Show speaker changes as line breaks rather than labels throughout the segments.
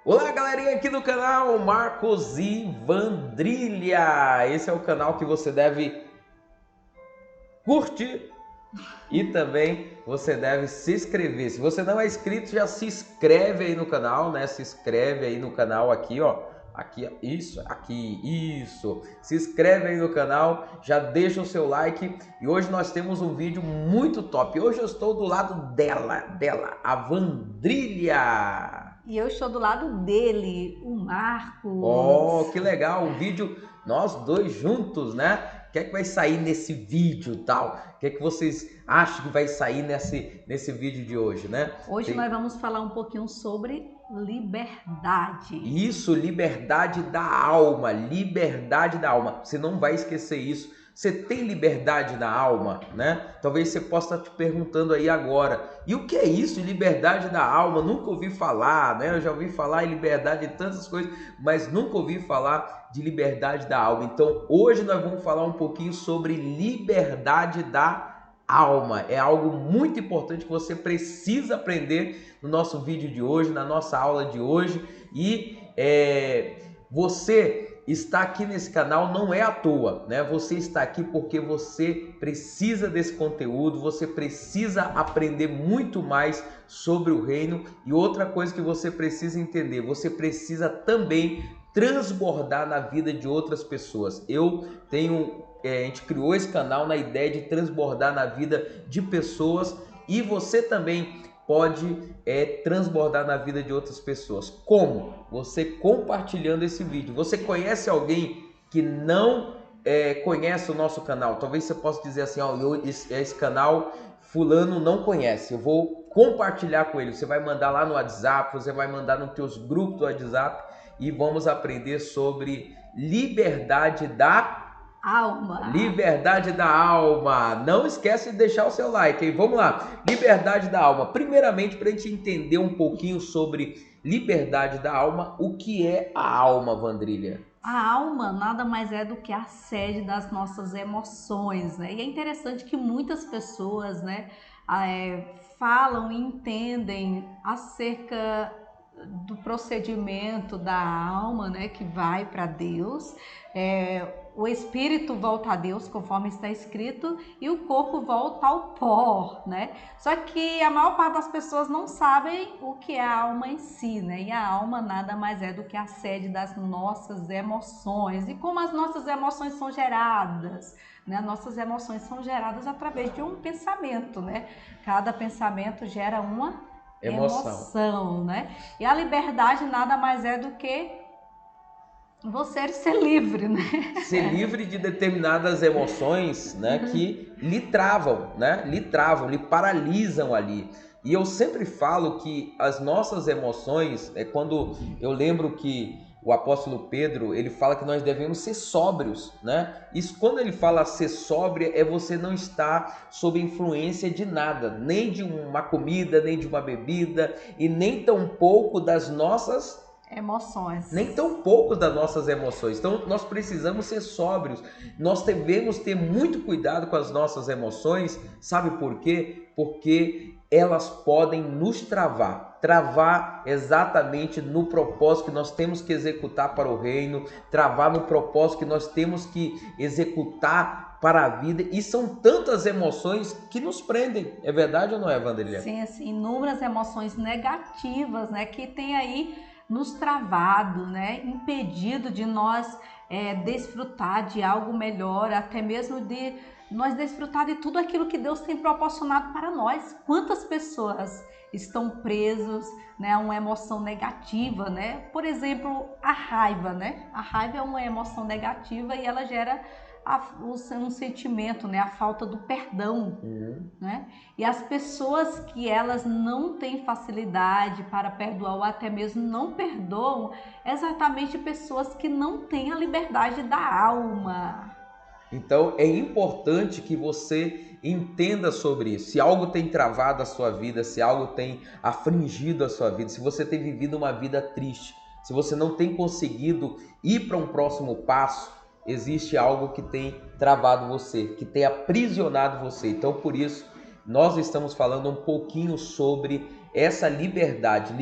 Olá, galerinha aqui do canal Marcos e Vandrilha. Esse é o canal que você deve curtir e também você deve se inscrever. Se você não é inscrito, já se inscreve aí no canal, né? Se inscreve aí no canal aqui, ó. Aqui, isso. Se inscreve aí no canal, já deixa o seu like. E hoje nós temos um vídeo muito top. Hoje eu estou do lado dela, a Vandrilha.
E eu estou do lado dele, o Marcos.
Oh, que legal, um vídeo nós dois juntos, né? O que é que vai sair nesse vídeo tal? O que é que vocês acham que vai sair nesse vídeo de hoje, né?
Hoje nós vamos falar um pouquinho sobre liberdade.
Isso, liberdade da alma, liberdade da alma. Você não vai esquecer isso. Você tem liberdade na alma, né? Talvez você possa estar te perguntando aí agora. E o que é isso, liberdade da alma? Nunca ouvi falar, né? Eu já ouvi falar em liberdade de tantas coisas, mas nunca ouvi falar de liberdade da alma. Então, hoje nós vamos falar um pouquinho sobre liberdade da alma. É algo muito importante que você precisa aprender no nosso vídeo de hoje, na nossa aula de hoje. E você está aqui nesse canal não é à toa, né? Você está aqui porque você precisa desse conteúdo, você precisa aprender muito mais sobre o reino. E outra coisa que você precisa entender, você precisa também transbordar na vida de outras pessoas. A gente criou esse canal na ideia de transbordar na vida de pessoas e você também pode transbordar na vida de outras pessoas. Como? Você compartilhando esse vídeo. Você conhece alguém que não conhece o nosso canal? Talvez você possa dizer assim, ó, esse canal fulano não conhece, eu vou compartilhar com ele. Você vai mandar lá no WhatsApp, você vai mandar nos teus grupos do WhatsApp e vamos aprender sobre liberdade da
alma.
Liberdade da alma. Não esquece de deixar o seu like, hein? Vamos lá. Liberdade da alma. Primeiramente, para a gente entender um pouquinho sobre liberdade da alma, o que é a alma, Vandrilha?
A alma nada mais é do que a sede das nossas emoções, né? E é interessante que muitas pessoas, né, falam e entendem acerca do procedimento da alma, né, que vai para Deus. O espírito volta a Deus, conforme está escrito, e o corpo volta ao pó, né? Só que a maior parte das pessoas não sabem o que é a alma em si, né? E a alma nada mais é do que a sede das nossas emoções. E como as nossas emoções são geradas, né? Nossas emoções são geradas através de um pensamento, né? Cada pensamento gera uma emoção, né? E a liberdade nada mais é do que você ser livre, né?
Ser livre de determinadas emoções, né, que lhe travam, né? Lhe travam, lhe paralisam ali. E eu sempre falo que as nossas emoções, quando eu lembro que o apóstolo Pedro, ele fala que nós devemos ser sóbrios, né? Isso, quando ele fala ser sóbrio, é você não estar sob influência de nada, nem de uma comida, nem de uma bebida, e nem tampouco das nossas
emoções.
Nem tão pouco das nossas emoções. Então nós precisamos ser sóbrios. Nós devemos ter muito cuidado com as nossas emoções. Sabe por quê? Porque elas podem nos travar. Travar exatamente no propósito que nós temos que executar para o reino. Travar no propósito que nós temos que executar para a vida. E são tantas emoções que nos prendem. É verdade ou não é, Vandrilha?
Sim, assim, inúmeras emoções negativas, né? Que tem aí nos travado, né, impedido de nós desfrutar de algo melhor, até mesmo de nós desfrutar de tudo aquilo que Deus tem proporcionado para nós. Quantas pessoas estão presos, né, a uma emoção negativa, né? Por exemplo, a raiva, né? A raiva é uma emoção negativa e ela gera um sentimento, né? A falta do perdão, né? E as pessoas que elas não têm facilidade para perdoar ou até mesmo não perdoam, exatamente pessoas que não têm a liberdade da alma.
Então é importante que você entenda sobre isso. Se algo tem travado a sua vida, se algo tem afligido a sua vida, se você tem vivido uma vida triste, se você não tem conseguido ir para um próximo passo, existe algo que tem travado você, que tem aprisionado você. Então, por isso, nós estamos falando um pouquinho sobre essa liberdade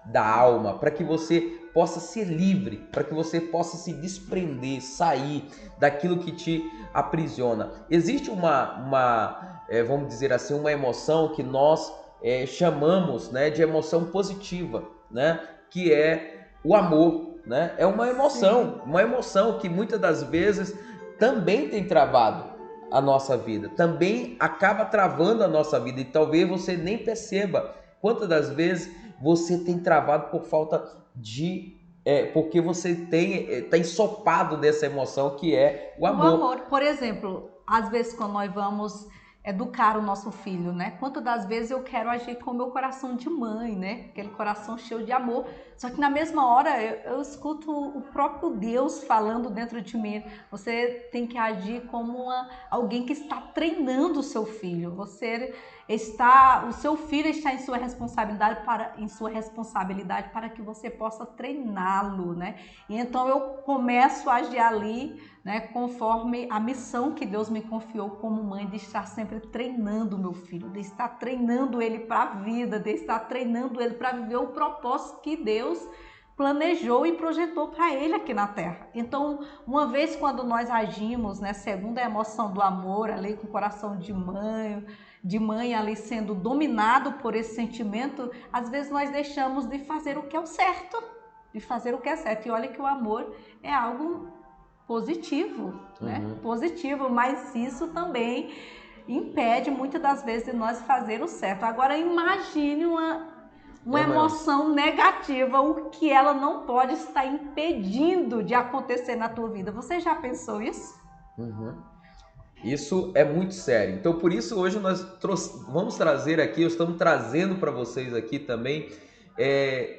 da alma, para que você possa ser livre, para que você possa se desprender, sair daquilo que te aprisiona. Existe vamos dizer assim, uma emoção que nós chamamos, né, de emoção positiva, né, que é o amor, né? É uma emoção que muitas das vezes também tem travado a nossa vida, também acaba travando a nossa vida, e talvez você nem perceba quantas das vezes você tem travado por falta de porque você está ensopado dessa emoção que é o amor.
O amor, por exemplo, às vezes quando nós vamos educar o nosso filho, né? Quantas das vezes eu quero agir com o meu coração de mãe, né? Aquele coração cheio de amor. Só que na mesma hora eu escuto o próprio Deus falando dentro de mim. Você tem que agir como alguém que está treinando o seu filho. O seu filho está em sua responsabilidade para que você possa treiná-lo, né? E então eu começo a agir ali, né, conforme a missão que Deus me confiou como mãe, de estar sempre treinando o meu filho, de estar treinando ele para a vida, de estar treinando ele para viver o propósito que Deus planejou e projetou para ele aqui na Terra. Então, uma vez quando nós agimos, né, segundo a emoção do amor, ali com o coração de mãe ali sendo dominado por esse sentimento, às vezes nós deixamos de fazer o que é o certo, E olha que o amor é algo positivo, né? Positivo, mas isso também impede muitas das vezes de nós fazer o certo. Agora imagine uma emoção negativa, o que ela não pode estar impedindo de acontecer na tua vida. Você já pensou isso?
Isso é muito sério. Então, por isso, hoje nós vamos trazer aqui, estamos trazendo para vocês aqui também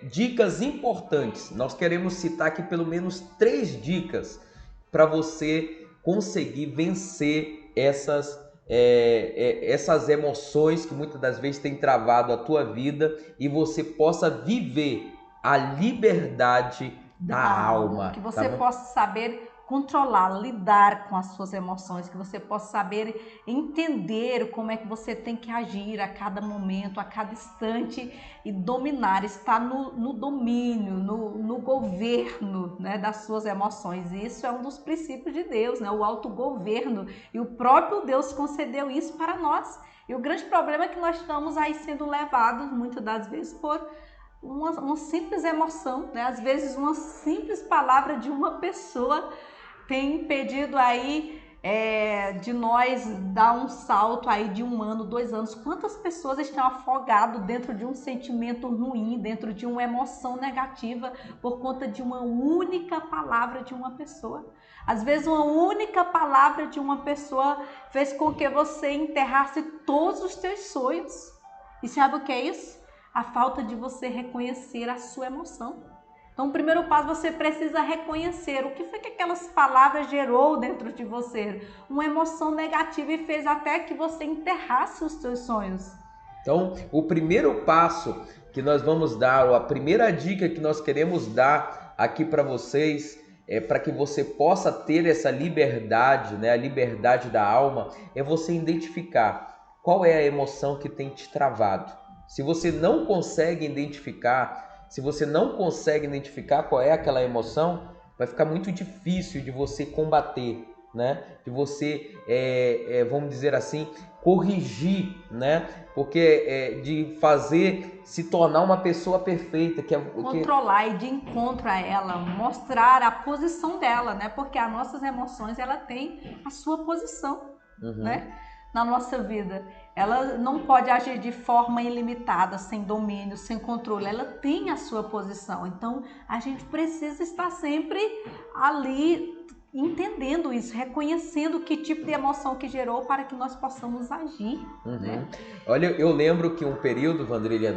dicas importantes. Nós queremos citar aqui pelo menos 3 dicas para você conseguir vencer essas emoções que muitas das vezes têm travado a tua vida, e você possa viver a liberdade da alma.
Que você possa saber controlar, lidar com as suas emoções, que você possa saber entender como é que você tem que agir a cada momento, a cada instante, e dominar, estar no domínio, no governo, né, das suas emoções. E isso é um dos princípios de Deus, né, o autogoverno, e o próprio Deus concedeu isso para nós. E o grande problema é que nós estamos aí sendo levados muitas das vezes por uma simples emoção, né? Às vezes uma simples palavra de uma pessoa tem impedido aí de nós dar um salto aí de 1 ano, 2 anos. Quantas pessoas estão afogadas dentro de um sentimento ruim, dentro de uma emoção negativa, por conta de uma única palavra de uma pessoa? Às vezes uma única palavra de uma pessoa fez com que você enterrasse todos os teus sonhos. E sabe o que é isso? A falta de você reconhecer a sua emoção. Então, o primeiro passo, você precisa reconhecer o que foi que aquelas palavras gerou dentro de você. Uma emoção negativa, e fez até que você enterrasse os seus sonhos.
Então, o primeiro passo que nós vamos dar, ou a primeira dica que nós queremos dar aqui para vocês, para que você possa ter essa liberdade, né, a liberdade da alma, é você identificar qual é a emoção que tem te travado. Se você não consegue identificar qual é aquela emoção, vai ficar muito difícil de você combater, né? De você, vamos dizer assim, corrigir, né? Porque de se tornar uma pessoa perfeita,
controlar, e de encontro a ela, mostrar a posição dela, né? Porque as nossas emoções, ela tem a sua posição, né? Na nossa vida. Ela não pode agir de forma ilimitada, sem domínio, sem controle. Ela tem a sua posição. Então, a gente precisa estar sempre ali entendendo isso, reconhecendo que tipo de emoção que gerou, para que nós possamos agir. Né?
Olha, eu lembro que um período, Vandrilha,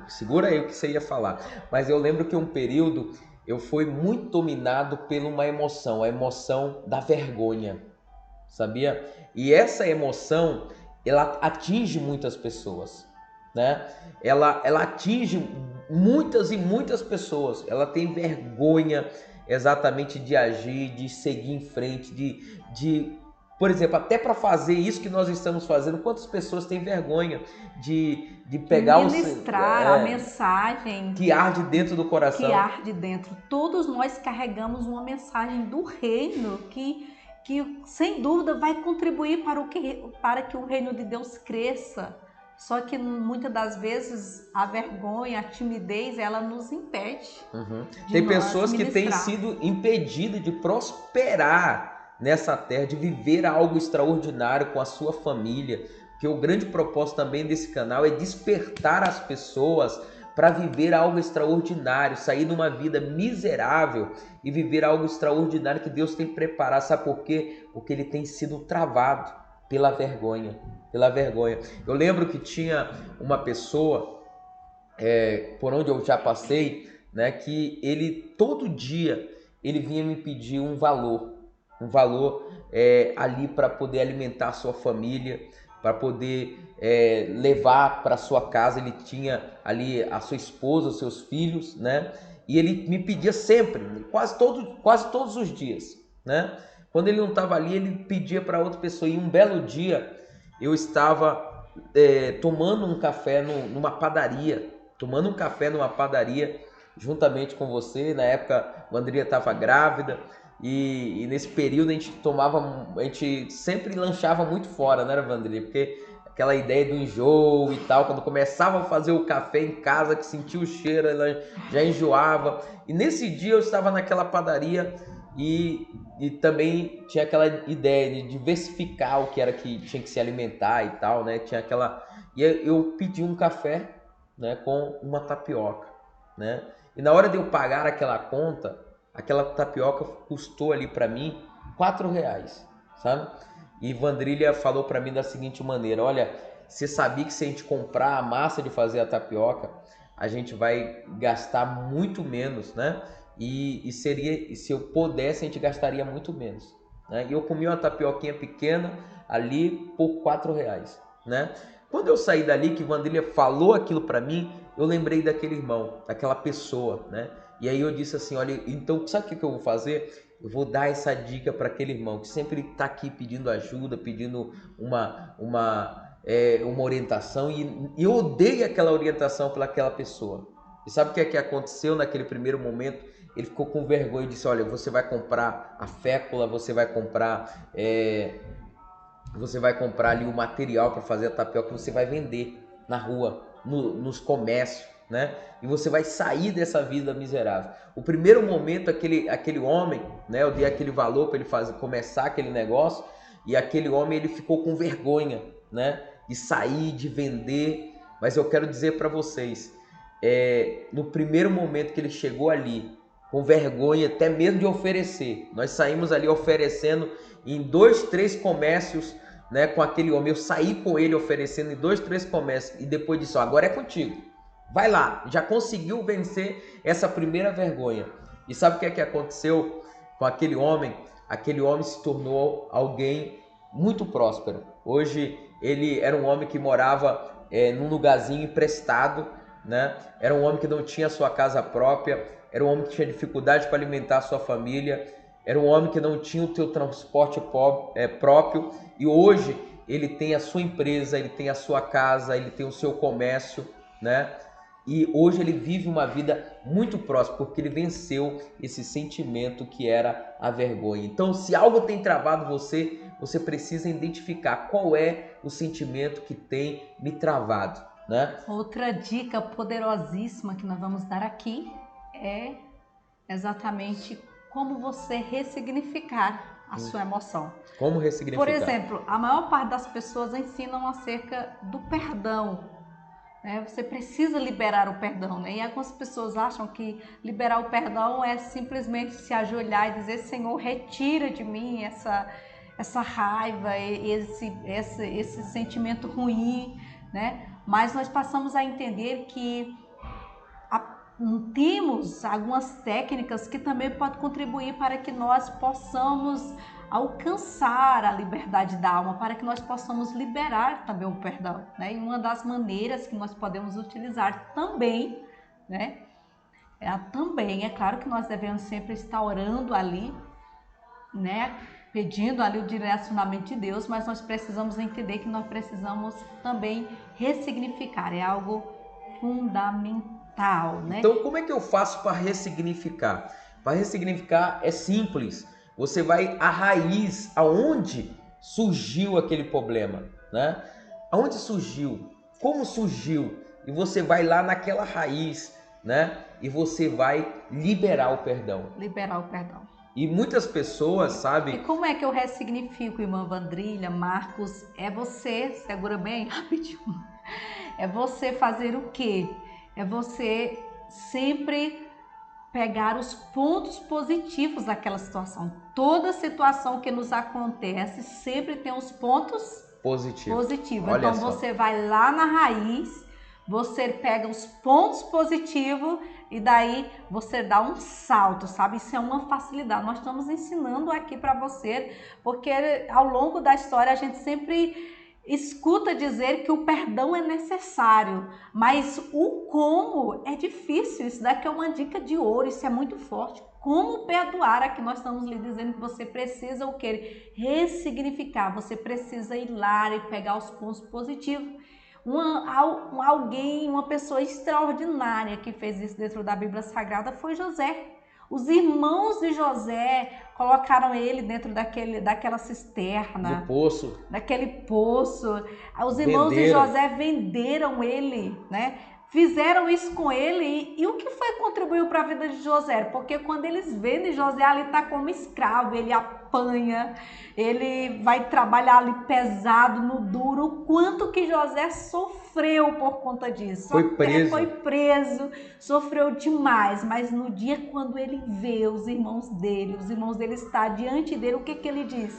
segura aí o que você ia falar, mas eu lembro que um período eu fui muito dominado por uma emoção, a emoção da vergonha, sabia? E essa emoção, ela atinge muitas pessoas, né? Ela atinge muitas e muitas pessoas. Ela tem vergonha exatamente de agir, de seguir em frente, de Por exemplo, até para fazer isso que nós estamos fazendo, quantas pessoas têm vergonha de pegar
ministrar a mensagem
que arde dentro do coração?
Que arde dentro. Todos nós carregamos uma mensagem do reino que sem dúvida vai contribuir para que o reino de Deus cresça. Só que muitas das vezes a vergonha, a timidez, ela nos impede.
Tem pessoas que têm sido impedidas de prosperar nessa terra, de viver algo extraordinário com a sua família. Porque o grande propósito também desse canal é despertar as pessoas para viver algo extraordinário, sair de uma vida miserável e viver algo extraordinário que Deus tem preparado. Sabe por quê? Porque ele tem sido travado pela vergonha. Eu lembro que tinha uma pessoa, por onde eu já passei, né, que ele todo dia ele vinha me pedir um valor ali para poder alimentar a sua família, para poder levar para sua casa. Ele tinha ali a sua esposa, os seus filhos, né? E ele me pedia sempre, quase todos os dias, né? Quando ele não estava ali, ele pedia para outra pessoa. E um belo dia eu estava tomando um café numa padaria, juntamente com você. Na época, a Andrea estava grávida. E nesse período a gente sempre lanchava muito fora, né, Vandria? Porque aquela ideia do enjoo e tal, quando começava a fazer o café em casa, que sentia o cheiro, ela já enjoava. E nesse dia eu estava naquela padaria e também tinha aquela ideia de diversificar o que era que tinha que se alimentar e tal, né? E eu pedi um café, né, com uma tapioca, né? E na hora de eu pagar aquela conta, aquela tapioca custou ali para mim R$4, sabe? E Vandrília falou para mim da seguinte maneira: olha, você sabia que se a gente comprar a massa de fazer a tapioca, a gente vai gastar muito menos, né? E se eu pudesse, a gente gastaria muito menos, né? E eu comi uma tapioquinha pequena ali por R$4, né? Quando eu saí dali, que Vandrília falou aquilo para mim, eu lembrei daquele irmão, daquela pessoa, né? E aí eu disse assim: olha, então sabe o que eu vou fazer? Eu vou dar essa dica para aquele irmão que sempre está aqui pedindo ajuda, pedindo uma orientação, e eu dei aquela orientação para aquela pessoa. E sabe o que aconteceu naquele primeiro momento? Ele ficou com vergonha e disse: olha, você vai comprar a fécula, você vai comprar ali o material para fazer a tapioca, você vai vender na rua, nos comércios, né? E você vai sair dessa vida miserável. O primeiro momento, aquele homem, né? Eu dei aquele valor para ele começar aquele negócio, e aquele homem, ele ficou com vergonha, né? De sair, de vender. Mas eu quero dizer para vocês, no primeiro momento que ele chegou ali, com vergonha até mesmo de oferecer, nós saímos ali oferecendo em 2, 3 comércios, né, com aquele homem. Eu saí com ele oferecendo em 2, 3 comércios, e depois disse: ó, agora é contigo, vai lá. Já conseguiu vencer essa primeira vergonha. E sabe o que aconteceu com aquele homem? Aquele homem se tornou alguém muito próspero. Hoje ele era um homem que morava num lugarzinho emprestado, né? Era um homem que não tinha sua casa própria, era um homem que tinha dificuldade para alimentar a sua família, era um homem que não tinha o seu transporte próprio, e hoje ele tem a sua empresa, ele tem a sua casa, ele tem o seu comércio, né? E hoje ele vive uma vida muito próspera, porque ele venceu esse sentimento que era a vergonha. Então, se algo tem travado você, você precisa identificar qual é o sentimento que tem me travado, né?
Outra dica poderosíssima que nós vamos dar aqui é exatamente como você ressignificar a sua emoção.
Como ressignificar?
Por exemplo, a maior parte das pessoas ensinam acerca do perdão, né? Você precisa liberar o perdão, né? E algumas pessoas acham que liberar o perdão é simplesmente se ajoelhar e dizer: Senhor, retira de mim essa raiva, esse sentimento ruim, né? Mas nós passamos a entender que temos algumas técnicas que também podem contribuir para que nós possamos alcançar a liberdade da alma, para que nós possamos liberar também o perdão, né? E uma das maneiras que nós podemos utilizar também, né? Também é claro que nós devemos sempre estar orando ali, né? pedindo ali o direcionamento de Deus, mas nós precisamos entender que nós precisamos também ressignificar, é algo fundamental, né?
Então, como é que eu faço para ressignificar? Para ressignificar é simples. Você vai à raiz, aonde surgiu aquele problema, né? Aonde surgiu? Como surgiu? E você vai lá naquela raiz, né? E você vai liberar o perdão.
Liberar o perdão.
E muitas pessoas, sabe?
E como é que eu ressignifico, irmã Vandrília, Marcos? É você, segura bem, rapidinho. É você fazer o quê? É você sempre pegar os pontos positivos daquela situação. Toda situação que nos acontece sempre tem os pontos positivos. Então você vai lá na raiz, você pega os pontos positivos e daí você dá um salto, sabe? Isso é uma facilidade. Nós estamos ensinando aqui para você, porque ao longo da história a gente sempre escuta dizer que o perdão é necessário, mas o como é difícil. Isso daqui é uma dica de ouro, isso é muito forte. Como perdoar? Aqui nós estamos lhe dizendo que você precisa o quê? Ressignificar, você precisa ir lá e pegar os pontos positivos. Uma pessoa extraordinária que fez isso dentro da Bíblia Sagrada foi José. Os irmãos de José colocaram ele dentro daquela cisterna.
Do poço.
Daquele poço. Os irmãos de José venderam ele, né? Fizeram isso com ele. E o que foi que contribuiu para a vida de José? Porque quando eles vendem José, ali está como escravo. Ele apanha, ele vai trabalhar ali pesado, no duro. O quanto que José sofreu por conta disso. Foi preso, sofreu demais. Mas no dia quando ele vê os irmãos dele estão diante dele, o que ele diz?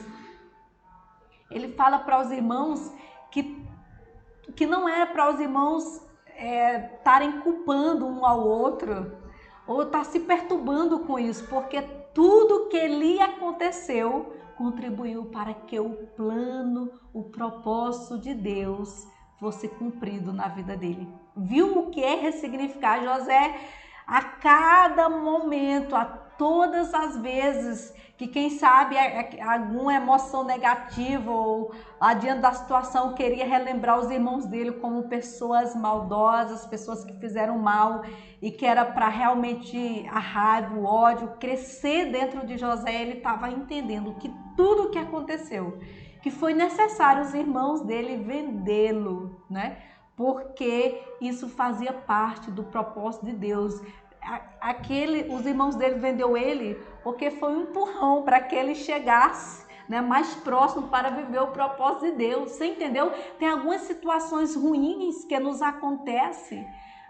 Ele fala para os irmãos que não é para os irmãos estarem culpando um ao outro ou estar se perturbando com isso, porque tudo que lhe aconteceu contribuiu para que o plano, o propósito de Deus fosse cumprido na vida dele. Viu o que é ressignificar? José, a cada momento, a todas as vezes que quem sabe alguma emoção negativa ou adiante da situação queria relembrar os irmãos dele como pessoas maldosas, pessoas que fizeram mal e que era para realmente a raiva, o ódio crescer dentro de José, ele estava entendendo que tudo o que aconteceu, que foi necessário os irmãos dele vendê-lo, né? Porque isso fazia parte do propósito de Deus. Os irmãos dele vendeu ele porque foi um empurrão para que ele chegasse, né, mais próximo para viver o propósito de Deus. Você entendeu? Tem algumas situações ruins que nos acontecem.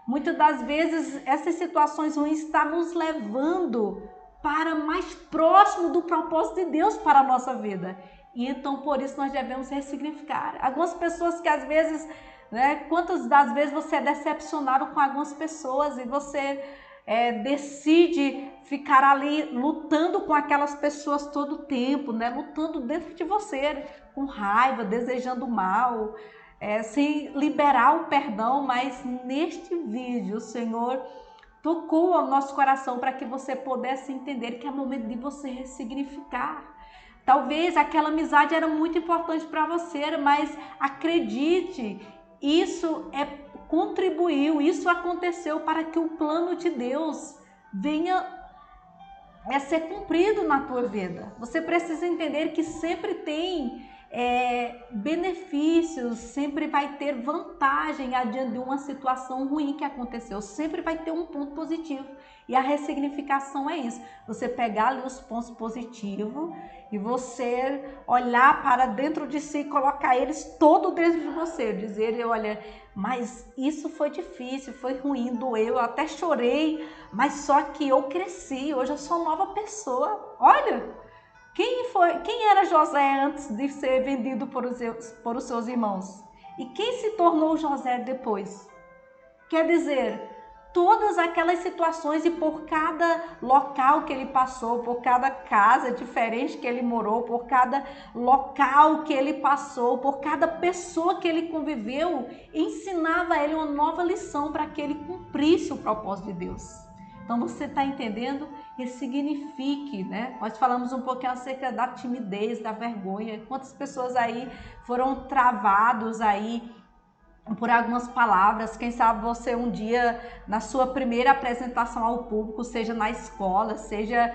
Muitas das vezes essas situações ruins estão nos levando para mais próximo do propósito de Deus para a nossa vida. E então por isso nós devemos ressignificar. Algumas pessoas que às vezes, né, quantas das vezes você é decepcionado com algumas pessoas e você decide ficar ali lutando com aquelas pessoas todo o tempo, né? Lutando dentro de você, com raiva, desejando mal, sem liberar o perdão. Mas neste vídeo o Senhor tocou ao nosso coração para que você pudesse entender que é momento de você ressignificar. Talvez aquela amizade era muito importante para você, mas acredite, isso contribuiu, isso aconteceu para que o plano de Deus venha a ser cumprido na tua vida. Você precisa entender que sempre tem benefícios, sempre vai ter vantagem adiante de uma situação ruim que aconteceu, sempre vai ter um ponto positivo. E a ressignificação é isso, você pegar ali os pontos positivos e você olhar para dentro de si e colocar eles todo dentro de você, dizer, olha, mas isso foi difícil, foi ruim, doeu, eu até chorei, mas só que eu cresci, hoje eu sou nova pessoa. Olha, quem era José antes de ser vendido por os seus irmãos? E quem se tornou José depois? Quer dizer, todas aquelas situações e por cada local que ele passou, por cada casa diferente que ele morou, por cada local que ele passou, por cada pessoa que ele conviveu, ensinava a ele uma nova lição para que ele cumprisse o propósito de Deus. Então você está entendendo ressignifique, né? Nós falamos um pouquinho acerca da timidez, da vergonha. Quantas pessoas aí foram travados aí por algumas palavras? Quem sabe você um dia, na sua primeira apresentação ao público, seja na escola, seja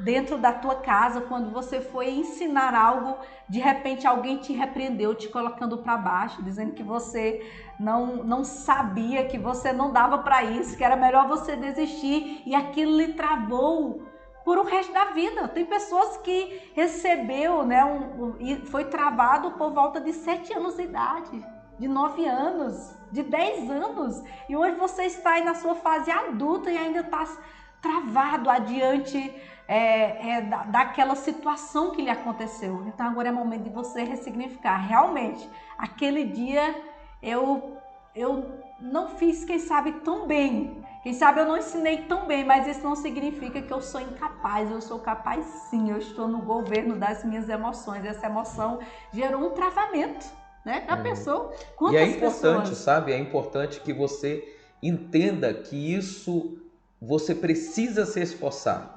dentro da tua casa, quando você foi ensinar algo, de repente alguém te repreendeu, te colocando para baixo, dizendo que você não sabia, que você não dava para isso, que era melhor você desistir, e aquilo lhe travou por o resto da vida. Tem pessoas que recebeu, né, foi travado por volta de 7 anos de idade, de 9 anos, de 10 anos, e hoje você está aí na sua fase adulta e ainda está travado adiante daquela situação que lhe aconteceu. Então agora é momento de você ressignificar. Realmente, aquele dia eu não fiz, quem sabe, tão bem. Quem sabe eu não ensinei tão bem, mas isso não significa que eu sou incapaz. Eu sou capaz sim, eu estou no governo das minhas emoções. Essa emoção gerou um travamento, né? Já pensou?
E é importante, sabe? É importante que você entenda que isso você precisa se esforçar.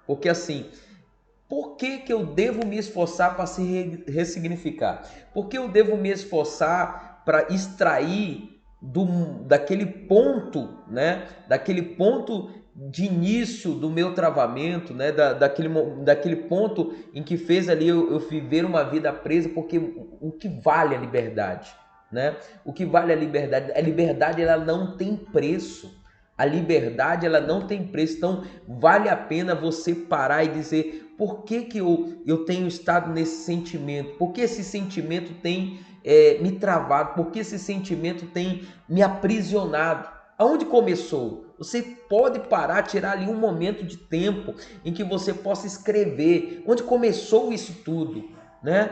Porque assim, por que eu devo me esforçar para se ressignificar? Por que eu devo me esforçar para extrair daquele ponto, né? Daquele ponto de início do meu travamento, né? Daquele ponto em que fez ali eu viver uma vida presa, porque o que vale a liberdade, né? O que vale a liberdade ela não tem preço. A liberdade ela não tem preço, então vale a pena você parar e dizer por que eu tenho estado nesse sentimento, por que esse sentimento tem me travado, por que esse sentimento tem me aprisionado. Aonde começou? Você pode parar, tirar ali um momento de tempo em que você possa escrever onde começou isso tudo, né?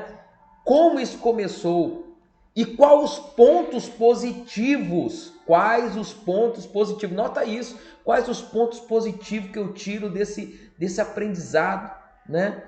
Como isso começou? E quais os pontos positivos? Quais os pontos positivos? Nota isso. Quais os pontos positivos que eu tiro desse aprendizado, né?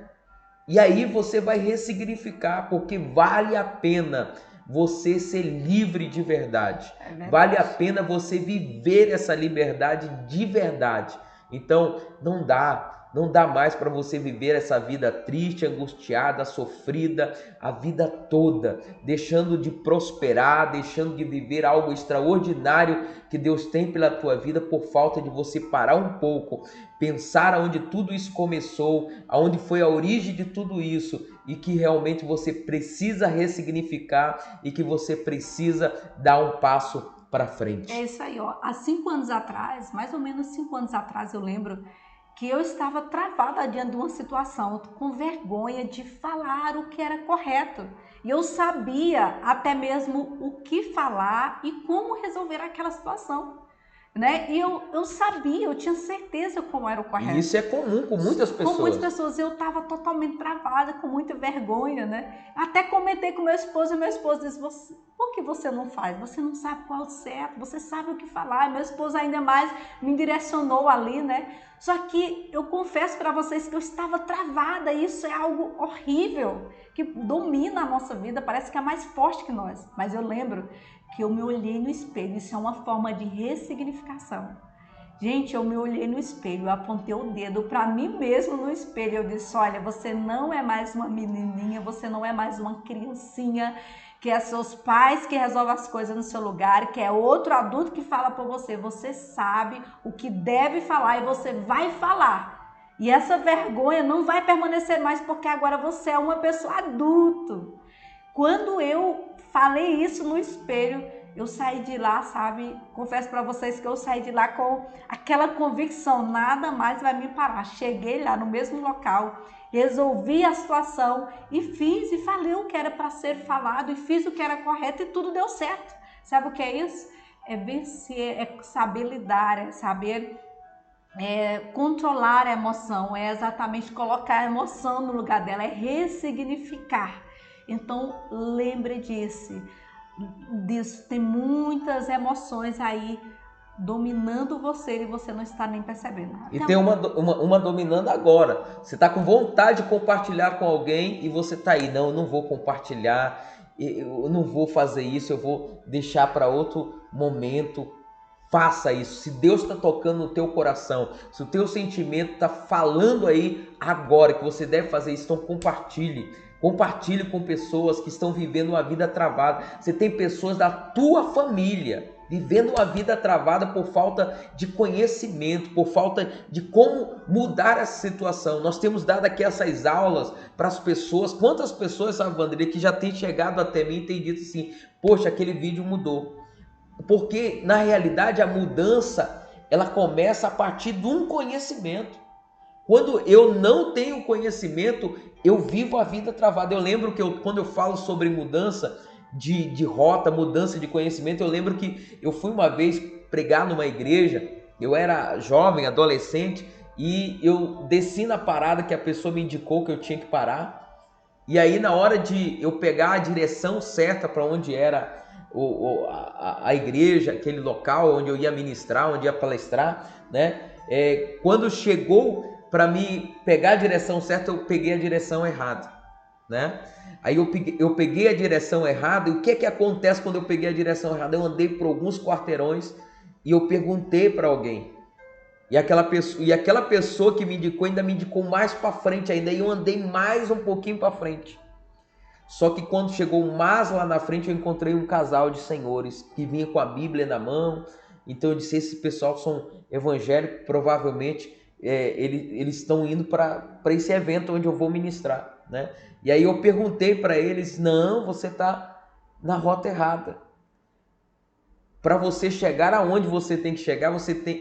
E aí você vai ressignificar, porque vale a pena você ser livre de verdade. Vale a pena você viver essa liberdade de verdade. Então, não dá mais para você viver essa vida triste, angustiada, sofrida, a vida toda, deixando de prosperar, deixando de viver algo extraordinário que Deus tem pela tua vida por falta de você parar um pouco, pensar aonde tudo isso começou, aonde foi a origem de tudo isso e que realmente você precisa ressignificar e que você precisa dar um passo para frente.
É isso aí, ó. Há 5 anos atrás, mais ou menos 5 anos atrás, eu lembro que eu estava travada diante de uma situação, com vergonha de falar o que era correto. E eu sabia até mesmo o que falar e como resolver aquela situação, né? E eu sabia, eu tinha certeza como era o correto.
E isso é comum com muitas pessoas.
Com muitas pessoas, eu estava totalmente travada, com muita vergonha, né? Até comentei com meu esposo, e meu esposo disse, por que você não faz? Você não sabe qual é o certo, você sabe o que falar. E meu esposo ainda mais me direcionou ali, né? Só que eu confesso para vocês que eu estava travada, e isso é algo horrível, que domina a nossa vida, parece que é mais forte que nós. Mas eu lembro que eu me olhei no espelho, isso é uma forma de ressignificação. Gente, eu me olhei no espelho, eu apontei o dedo para mim mesmo no espelho, eu disse, olha, você não é mais uma menininha, você não é mais uma criancinha, que é seus pais que resolvem as coisas no seu lugar, que é outro adulto que fala por você. Você sabe o que deve falar e você vai falar. E essa vergonha não vai permanecer mais, porque agora você é uma pessoa adulta. Quando eu falei isso no espelho, eu saí de lá, sabe? Confesso para vocês que eu saí de lá com aquela convicção, nada mais vai me parar. Cheguei lá no mesmo local, resolvi a situação e fiz e falei o que era para ser falado e fiz o que era correto e tudo deu certo. Sabe o que é isso? É vencer, é saber lidar, é saber controlar a emoção, é exatamente colocar a emoção no lugar dela, é ressignificar. Então lembre disso. Tem muitas emoções aí dominando você e você não está nem percebendo.
E tem uma dominando agora. Você está com vontade de compartilhar com alguém e você está aí, não, eu não vou compartilhar, eu não vou fazer isso, eu vou deixar para outro momento. faça isso. Se Deus está tocando no teu coração, se o teu sentimento está falando aí agora que você deve fazer isso, então compartilhe. Compartilhe com pessoas que estão vivendo uma vida travada. Você tem pessoas da tua família vivendo uma vida travada por falta de conhecimento, por falta de como mudar essa situação. Nós temos dado aqui essas aulas para as pessoas. Quantas pessoas, sabe, Vandré, que já tem chegado até mim e tem dito assim, poxa, aquele vídeo mudou. Porque, na realidade, a mudança, ela começa a partir de um conhecimento. Quando eu não tenho conhecimento, eu vivo a vida travada. Eu lembro que quando eu falo sobre mudança de rota, mudança de conhecimento, eu lembro que eu fui uma vez pregar numa igreja, eu era jovem, adolescente, e eu desci na parada que a pessoa me indicou que eu tinha que parar. E aí, na hora de eu pegar a direção certa para onde era a igreja, aquele local onde eu ia ministrar, onde ia palestrar, né? Quando chegou para me pegar a direção certa, eu peguei a direção errada, né? Aí eu peguei a direção errada, e o que acontece quando eu peguei a direção errada? Eu andei por alguns quarteirões e eu perguntei para alguém. E aquela pessoa que me indicou ainda me indicou mais para frente ainda, e eu andei mais um pouquinho para frente. Só que quando chegou mais lá na frente, eu encontrei um casal de senhores que vinha com a Bíblia na mão. Então eu disse, esse pessoal são evangélicos, provavelmente eles estão indo para esse evento onde eu vou ministrar, né? E aí eu perguntei para eles, não, você está na rota errada. Para você chegar aonde você tem que chegar,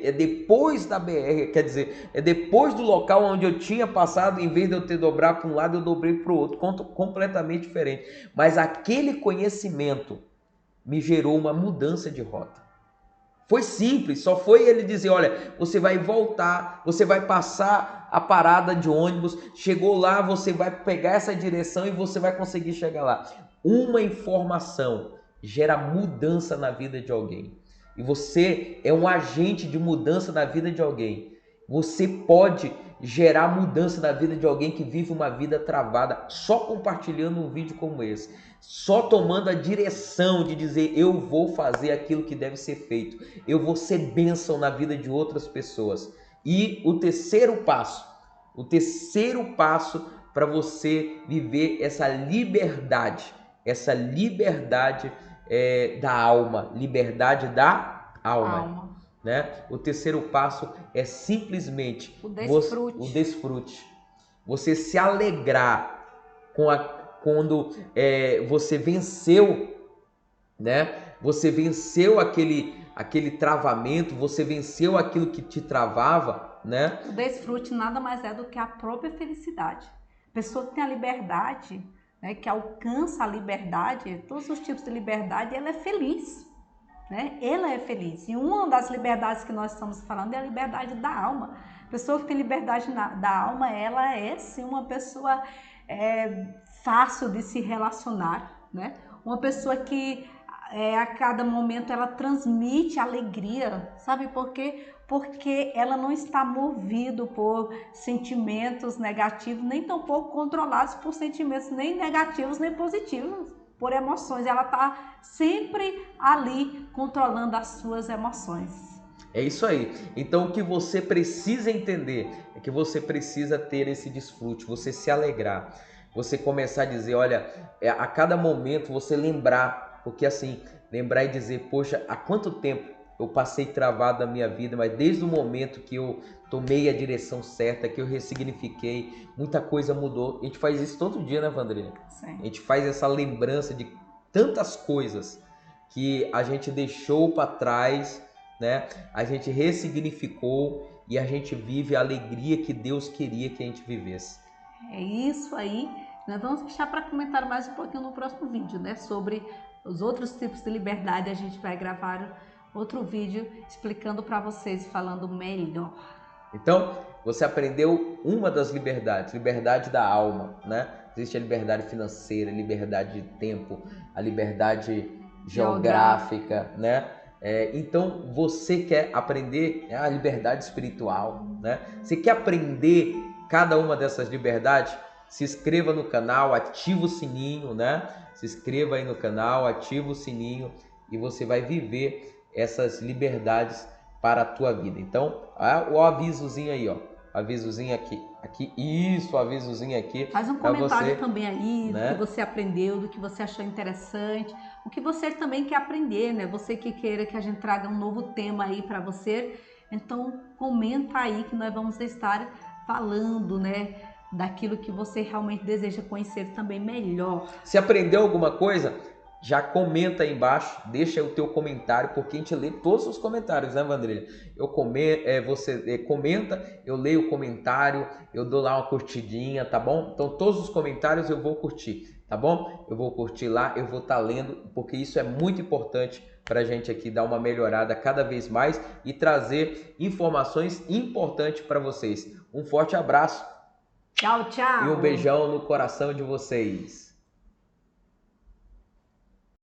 é depois da BR, quer dizer, é depois do local onde eu tinha passado, em vez de eu ter dobrado para um lado, eu dobrei para o outro, completamente diferente. Mas aquele conhecimento me gerou uma mudança de rota. Foi simples, só foi ele dizer, olha, você vai voltar, você vai passar a parada de ônibus, chegou lá, você vai pegar essa direção e você vai conseguir chegar lá. Uma informação gera mudança na vida de alguém. E você é um agente de mudança na vida de alguém. Você pode gerar mudança na vida de alguém que vive uma vida travada só compartilhando um vídeo como esse. Só tomando a direção de dizer, eu vou fazer aquilo que deve ser feito. Eu vou ser bênção na vida de outras pessoas. E o terceiro passo para você viver essa liberdade da alma, liberdade da alma. Né? O terceiro passo é simplesmente o desfrute. Você se alegrar quando você venceu, né? Você venceu aquele travamento, você venceu aquilo que te travava, né?
O desfrute nada mais é do que a própria felicidade. A pessoa que tem a liberdade, né, que alcança a liberdade, todos os tipos de liberdade, ela é feliz, né? Ela é feliz. E uma das liberdades que nós estamos falando é a liberdade da alma. A pessoa que tem liberdade da alma, ela é sim uma pessoa fácil de se relacionar, né? Uma pessoa que a cada momento ela transmite alegria, sabe por quê? Porque ela não está movida por sentimentos negativos, nem tampouco controlados por sentimentos nem negativos nem positivos, por emoções. Ela está sempre ali controlando as suas emoções.
É isso aí. Então o que você precisa entender é que você precisa ter esse desfrute, você se alegrar, você começar a dizer, olha, a cada momento você lembrar, porque assim, lembrar e dizer, poxa, há quanto tempo eu passei travado na minha vida, mas desde o momento que eu tomei a direção certa, que eu ressignifiquei, muita coisa mudou. A gente faz isso todo dia, né, Vandré?
Sim.
A gente faz essa lembrança de tantas coisas que a gente deixou para trás, né? A gente ressignificou e a gente vive a alegria que Deus queria que a gente vivesse.
É isso aí. Nós vamos deixar para comentar mais um pouquinho no próximo vídeo, né? Sobre os outros tipos de liberdade. A gente vai gravar outro vídeo explicando para vocês, falando melhor.
Então, você aprendeu uma das liberdades, liberdade da alma, né? Existe a liberdade financeira, a liberdade de tempo, a liberdade geográfica, né? Então, você quer aprender a liberdade espiritual, né? Você quer aprender cada uma dessas liberdades? Se inscreva no canal, ativa o sininho, né? Se inscreva aí no canal, ativa o sininho e você vai viver essas liberdades para a tua vida. Então, o avisozinho aí, ó. Avisozinho aqui, isso, avisozinho aqui.
Faz um comentário
você,
também aí,
né?
do que você aprendeu, do que você achou interessante, o que você também quer aprender, né? Você que queira que a gente traga um novo tema aí para você, então comenta aí que nós vamos estar falando, né, daquilo que você realmente deseja conhecer também melhor.
Se aprendeu alguma coisa, já comenta aí embaixo, deixa o teu comentário, porque a gente lê todos os comentários, né, Vandrelha? Você comenta, eu leio o comentário, eu dou lá uma curtidinha, tá bom? Então todos os comentários eu vou curtir, tá bom? Eu vou curtir lá, eu vou estar lendo, porque isso é muito importante para a gente aqui dar uma melhorada cada vez mais e trazer informações importantes para vocês. Um forte abraço.
Tchau, tchau.
E um beijão no coração de vocês.